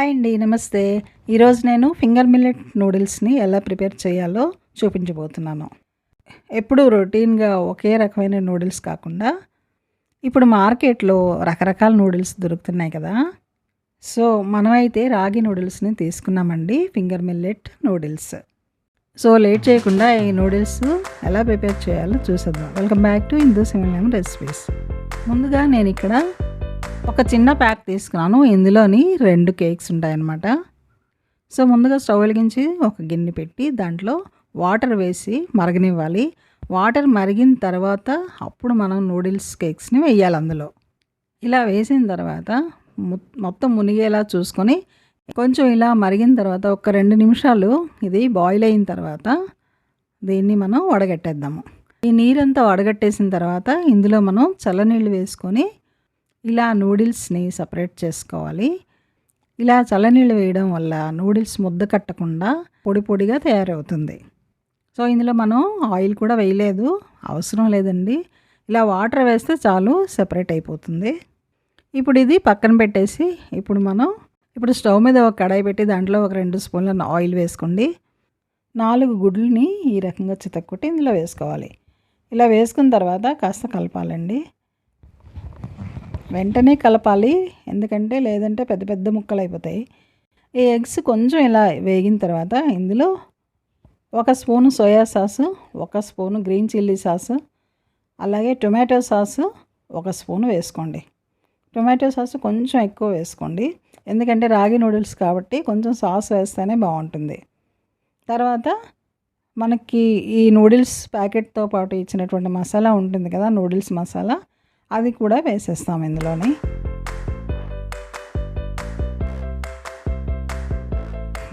Hi అండి, నమస్తే. ఈరోజు నేను ఫింగర్ మిల్లెట్ నూడిల్స్ని ఎలా ప్రిపేర్ చేయాలో చూపించబోతున్నాను. ఎప్పుడు రొటీన్గా ఒకే రకమైన నూడిల్స్ కాకుండా ఇప్పుడు మార్కెట్లో రకరకాల నూడిల్స్ దొరుకుతున్నాయి కదా. సో మనమైతే రాగి నూడిల్స్ని తీసుకున్నామండి, finger millet noodles. So late చేయకుండా ఈ నూడిల్స్ ఎలా ప్రిపేర్ చేయాలో చూసేద్దాం. Welcome back to Indu similar recipes. ముందుగా నేను ఇక్కడ ఒక చిన్న ప్యాక్ తీసుకున్నాను. ఇందులోని 2 కేక్స్ ఉంటాయన్నమాట. సో ముందుగా స్టవ్ వెలిగించి ఒక గిన్నె పెట్టి దాంట్లో వాటర్ వేసి మరగనివ్వాలి. వాటర్ మరిగిన తర్వాత అప్పుడు మనం నూడిల్స్ కేక్స్ని వేయాలి అందులో. ఇలా వేసిన తర్వాత మొత్తం మునిగేలా చూసుకొని కొంచెం ఇలా మరిగిన తర్వాత ఒక 2 నిమిషాలు ఇది బాయిల్ అయిన తర్వాత దీన్ని మనం వడగట్టేద్దాము. ఈ నీరంతా వడగట్టేసిన తర్వాత ఇందులో మనం చల్లనీళ్ళు వేసుకొని ఇలా నూడిల్స్ని సపరేట్ చేసుకోవాలి. ఇలా చల్లనీళ్ళు వేయడం వల్ల నూడిల్స్ ముద్ద కట్టకుండా పొడి పొడిగా తయారవుతుంది. సో ఇందులో మనం ఆయిల్ కూడా వేయలేదు, అవసరం లేదండి. ఇలా వాటర్ వేస్తే చాలు, సెపరేట్ అయిపోతుంది. ఇప్పుడు ఇది పక్కన పెట్టేసి ఇప్పుడు స్టవ్ మీద ఒక కడాయి పెట్టి దాంట్లో ఒక 2 స్పూన్ల ఆయిల్ వేసుకోండి. 4 గుడ్లని ఈ రకంగా చితక్కొట్టి ఇందులో వేసుకోవాలి. ఇలా వేసుకున్న తర్వాత కాస్త కలపాలండి. వెంటనే కలపాలి, ఎందుకంటే లేదంటే పెద్ద పెద్ద ముక్కలు అయిపోతాయి. ఈ ఎగ్స్ కొంచెం ఇలా వేగిన తర్వాత ఇందులో 1 spoon soya sauce, 1 spoon green chilli sauce, అలాగే టొమాటో సాసు 1 స్పూను వేసుకోండి. టొమాటో సాసు కొంచెం ఎక్కువ వేసుకోండి, ఎందుకంటే రాగి నూడిల్స్ కాబట్టి కొంచెం సాస్ వేస్తేనే బాగుంటుంది. తర్వాత మనకి ఈ నూడిల్స్ ప్యాకెట్తో పాటు ఇచ్చినటువంటి మసాలా ఉంటుంది కదా, నూడిల్స్ మసాలా, అది కూడా వేసేస్తాం ఇందులోని.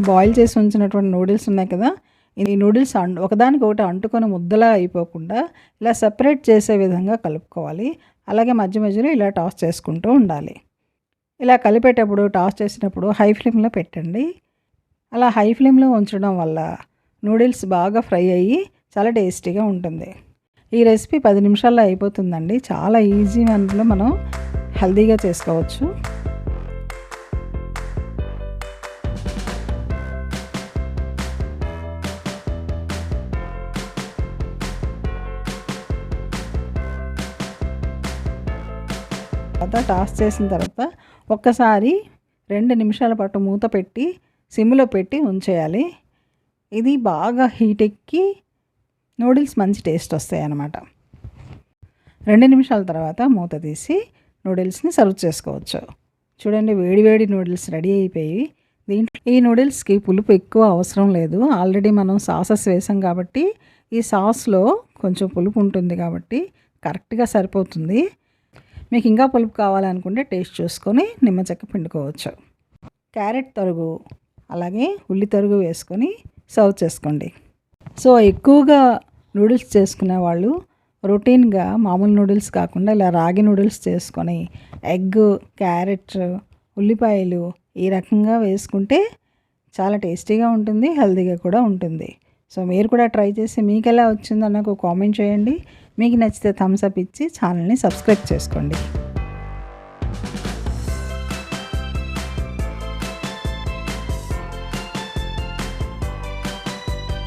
బాయిల్ చేసి ఉంచినటువంటి నూడిల్స్ ఉన్నాయి కదా, ఈ నూడిల్స్ ఒకదానికొకటి అంటుకొని ముద్దలా అయిపోకుండా ఇలా సెపరేట్ చేసే విధంగా కలుపుకోవాలి. అలాగే మధ్య మధ్యలో ఇలా టాస్ చేసుకుంటూ ఉండాలి. ఇలా కలిపేటప్పుడు టాస్ చేసినప్పుడు హై ఫ్లేమ్లో పెట్టండి. అలా హై ఫ్లేమ్లో ఉంచడం వల్ల నూడిల్స్ బాగా ఫ్రై అయ్యి చాలా టేస్టీగా ఉంటుంది. ఈ రెసిపీ 10 నిమిషాల్లో అయిపోతుందండి. చాలా ఈజీ అందులో మనం హెల్తీగా చేసుకోవచ్చు. తర్వాత టాస్ చేసిన తర్వాత ఒక్కసారి 2 నిమిషాల పాటు మూత పెట్టి సిమ్లో పెట్టి ఉంచేయాలి. ఇది బాగా హీట్ ఎక్కి నూడిల్స్ మంచి టేస్ట్ వస్తాయి అన్నమాట. 2 నిమిషాల తర్వాత మూత తీసి నూడిల్స్ని సర్వ్ చేసుకోవచ్చు. చూడండి, వేడి వేడి నూడిల్స్ రెడీ అయిపోయి. ఈ నూడిల్స్కి పులుపు ఎక్కువ అవసరం లేదు, ఆల్రెడీ మనం సాసెస్ వేసాం కాబట్టి ఈ సాస్లో కొంచెం పులుపు ఉంటుంది కాబట్టి కరెక్ట్గా సరిపోతుంది. మీకు ఇంకా పులుపు కావాలనుకుంటే టేస్ట్ చూసుకొని నిమ్మ చెక్క పిండుకోవచ్చు. క్యారెట్ తరుగు అలాగే ఉల్లి తరుగు వేసుకొని సర్వ్ చేసుకోండి. సో ఎక్కువగా నూడిల్స్ చేసుకునే వాళ్ళు రొటీన్గా మామూలు నూడిల్స్ కాకుండా ఇలా రాగి నూడిల్స్ చేసుకొని ఎగ్, క్యారెట్, ఉల్లిపాయలు ఈ రకంగా వేసుకుంటే చాలా టేస్టీగా ఉంటుంది, హెల్తీగా కూడా ఉంటుంది. సో మీరు కూడా ట్రై చేసి మీకు ఎలా వచ్చిందో నాకు కామెంట్ చేయండి. మీకు నచ్చితే థమ్స్ అప్ ఇచ్చి ఛానల్ని సబ్స్క్రైబ్ చేసుకోండి.